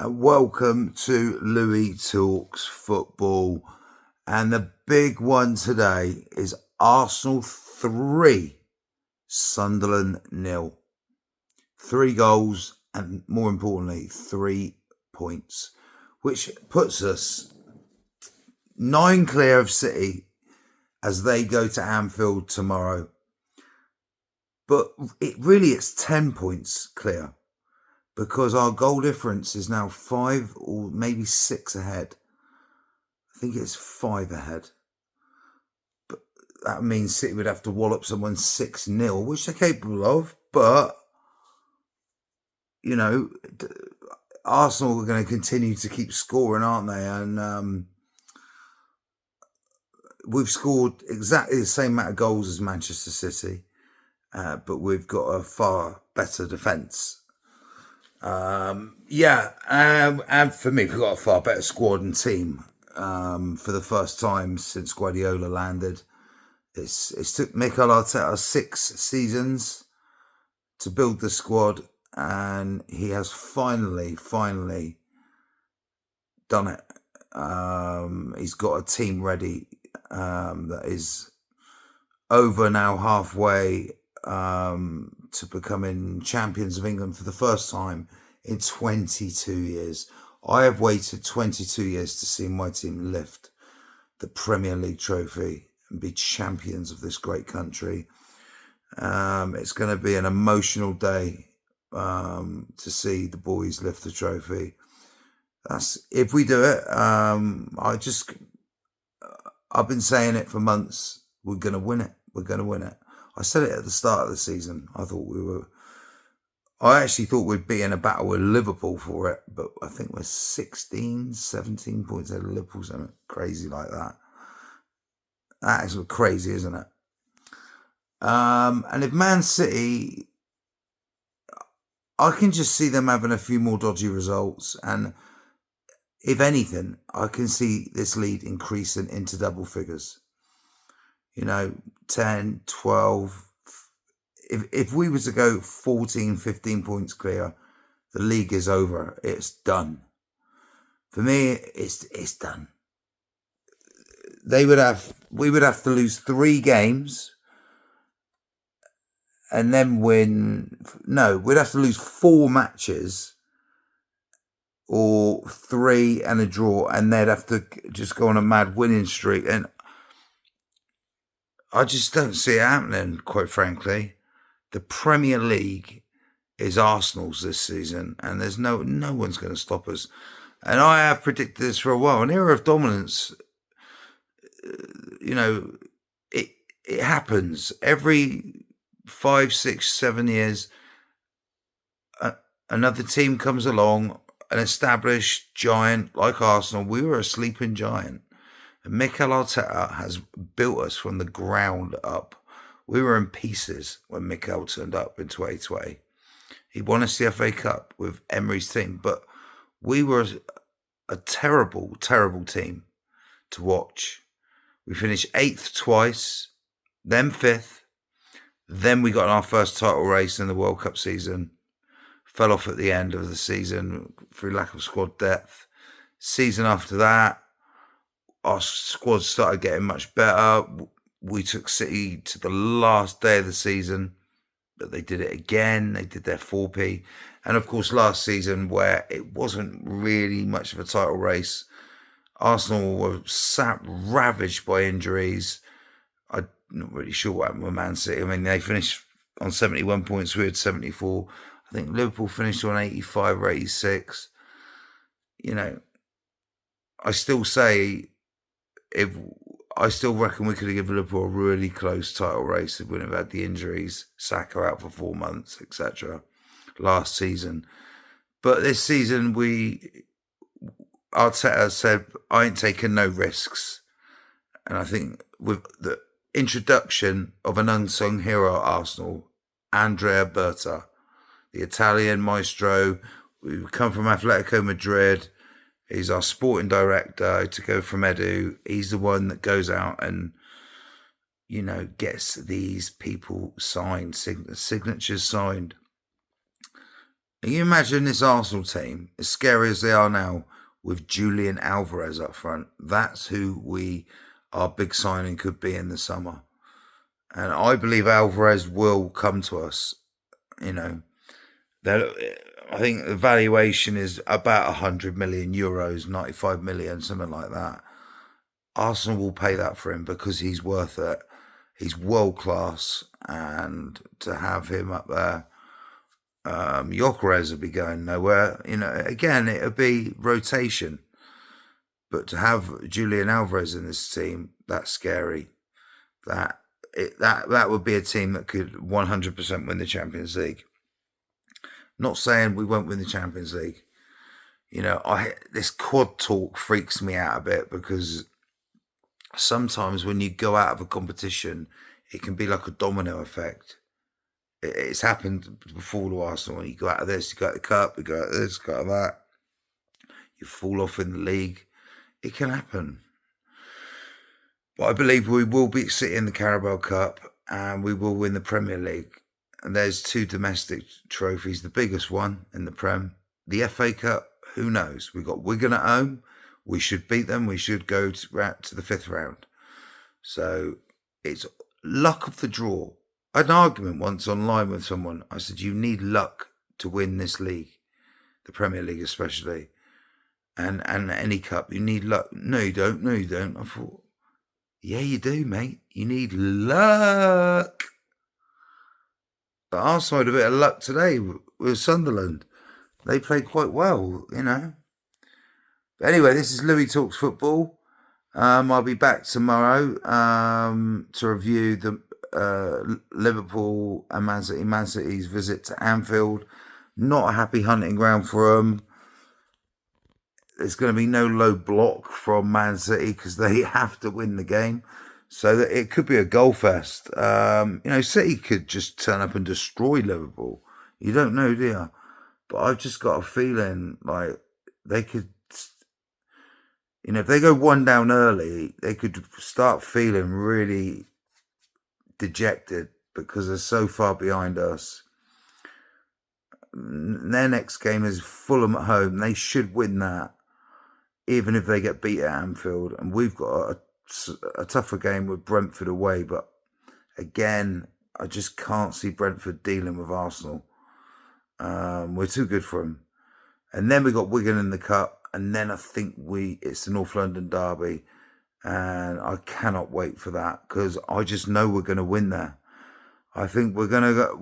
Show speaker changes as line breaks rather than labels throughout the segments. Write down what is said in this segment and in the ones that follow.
and welcome to Louis Talks Football. And the big one today is Arsenal 3, Sunderland 0. 3 goals and, more importantly, 3 points, which puts us 9 clear of City as they go to Anfield tomorrow. But it's 10 points clear, because our goal difference is now 5 or maybe 6 ahead. I think it's 5 ahead. But that means City would have to wallop someone 6-0, which they're capable of. But, Arsenal are going to continue to keep scoring, aren't they? And we've scored exactly the same amount of goals as Manchester City, but we've got a far better defence. And for me, we've got a far better squad and team. For the first time since Guardiola landed, it's took Mikel Arteta 6 seasons to build the squad, and he has finally done it. He's got a team ready that is over now halfway to becoming champions of England for the first time in 22 years. I have waited 22 years to see my team lift the Premier League trophy and be champions of this great country. It's going to be an emotional day to see the boys lift the trophy. If we do it. I've been saying it for months. We're going to win it. We're going to win it. I said it at the start of the season. I actually thought we'd be in a battle with Liverpool for it, but I think we're 16, 17 points ahead of Liverpool, something crazy like that. That is crazy, isn't it? And if Man City, I can just see them having a few more dodgy results, and if anything, I can see this lead increasing into double figures. 10, 12. If we were to go 14, 15 points clear, the league is over. It's done. For me, it's done. We would have to lose 3 games and then win. No, we'd have to lose 4 matches or 3 and a draw, and they'd have to just go on a mad winning streak. And I just don't see it happening, quite frankly. The Premier League is Arsenal's this season, and there's no one's going to stop us. And I have predicted this for a while. An era of dominance, it happens every 5, 6, 7 years. Another team comes along, an established giant like Arsenal. We were a sleeping giant. And Mikel Arteta has built us from the ground up. We were in pieces when Mikel turned up in 2020. He won us the FA Cup with Emery's team, but we were a terrible, terrible team to watch. We finished 8th twice, then 5th. Then we got in our first title race in the World Cup season. Fell off at the end of the season through lack of squad depth. Season after that, our squad started getting much better. We took City to the last day of the season, but they did it again. They did their 4P. And of course, last season, where it wasn't really much of a title race, Arsenal were ravaged by injuries. I'm not really sure what happened with Man City. I mean, they finished on 71 points. We had 74. I think Liverpool finished on 85 or 86. I still say, I still reckon we could have given Liverpool a really close title race if we wouldn't have had the injuries, Saka out for 4 months, etc. last season. But this season, Arteta said, I ain't taking no risks. And I think with the introduction of an unsung hero at Arsenal, Andrea Berta, the Italian maestro, we come from Atletico Madrid. He's our sporting director to go from Edu. He's the one that goes out and, gets these people signed, signatures signed. Can you imagine this Arsenal team, as scary as they are now, with Julian Alvarez up front? That's who our big signing could be in the summer. And I believe Alvarez will come to us. You know, I think the valuation is about 100 million euros, 95 million, something like that. Arsenal will pay that for him because he's worth it. He's world class, and to have him up there, Jokeres will be going nowhere. Again, it'll be rotation, but to have Julian Alvarez in this team, that's scary. That would be a team that could 100% win the Champions League. Not saying we won't win the Champions League. This quad talk freaks me out a bit because sometimes when you go out of a competition, it can be like a domino effect. It's happened before to Arsenal. You go out of this, you go out of the cup, you go out of this, you go out of that. You fall off in the league. It can happen. But I believe we will beat City in the Carabao Cup and we will win the Premier League. And there's 2 domestic trophies. The biggest one in the Prem, the FA Cup. Who knows? We've got Wigan at home. We should beat them. We should go to the 5th round. So it's luck of the draw. I had an argument once online with someone. I said, you need luck to win this league, the Premier League especially, and any cup. You need luck. No, you don't. No, you don't. I thought, yeah, you do, mate. You need luck. But Arsenal had a bit of luck today with Sunderland. They played quite well, But anyway, this is Louis Talks Football. I'll be back tomorrow to review the Liverpool and Man City's visit to Anfield. Not a happy hunting ground for them. There's going to be no low block from Man City because they have to win the game. So that it could be a goal fest. City could just turn up and destroy Liverpool. You don't know, do you? But I've just got a feeling like they could, if they go 1 down early, they could start feeling really dejected because they're so far behind us. Their next game is Fulham at home. They should win that, even if they get beat at Anfield. And we've got a tougher game with Brentford away. But again, I just can't see Brentford dealing with Arsenal. We're too good for them. And then we got Wigan in the cup. And then I think it's the North London derby. And I cannot wait for that because I just know we're going to win there. I think we're going to go,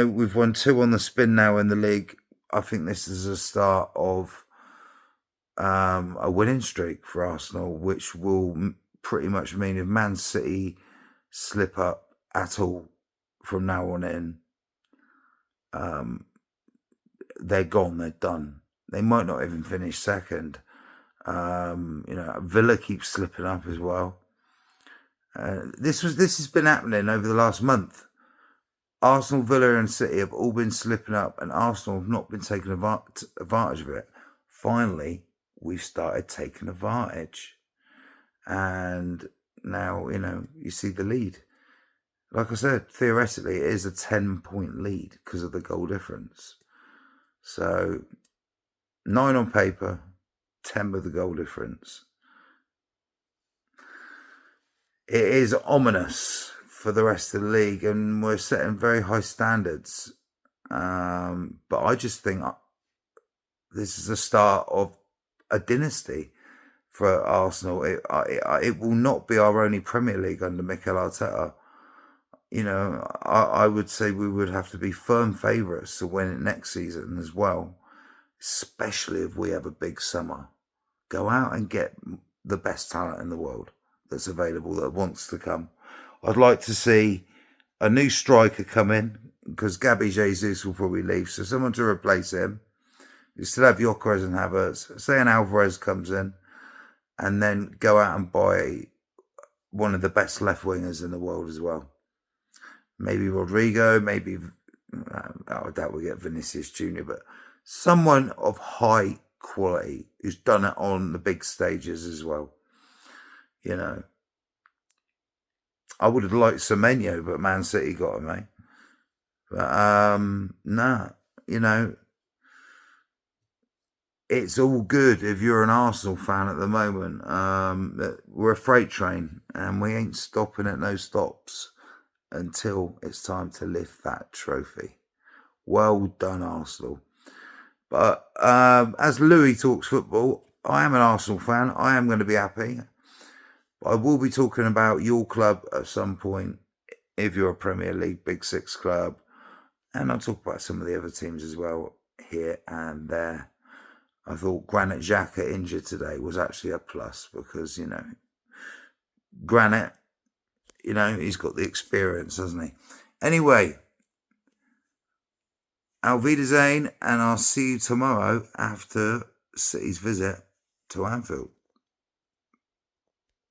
we've won 2 on the spin now in the league. I think this is a start of a winning streak for Arsenal, which will pretty much mean if Man City slip up at all from now on in, they're gone, they're done. They might not even finish second. Villa keeps slipping up as well. This has been happening over the last month. Arsenal, Villa and City have all been slipping up and Arsenal have not been taking advantage of it. Finally, we've started taking advantage. And now, you see the lead. Like I said, theoretically, it is a 10-point lead because of the goal difference. So, 9 on paper, 10 with the goal difference. It is ominous for the rest of the league, and we're setting very high standards. But I just think this is the start of a dynasty for Arsenal. It will not be our only Premier League under Mikel Arteta. I would say we would have to be firm favourites to win it next season as well, especially if we have a big summer. Go out and get the best talent in the world that's available that wants to come. I'd like to see a new striker come in because Gabby Jesus will probably leave, so someone to replace him. You still have Jokeres and Havertz. Say an Alvarez comes in, and then go out and buy one of the best left wingers in the world as well. Maybe Rodrigo, maybe I doubt we'll get Vinicius Jr., but someone of high quality who's done it on the big stages as well. I would have liked Semenyo, but Man City got him, eh? But nah. you know, it's all good if you're an Arsenal fan at the moment. We're a freight train and we ain't stopping at no stops until it's time to lift that trophy. Well done, Arsenal. But as Louis talks football, I am an Arsenal fan. I am going to be happy. But I will be talking about your club at some point if you're a Premier League Big Six club. And I'll talk about some of the other teams as well here and there. I thought Granit Xhaka injured today was actually a plus because, Granit, he's got the experience, hasn't he? Anyway, Auf Wiedersehen, and I'll see you tomorrow after City's visit to Anfield.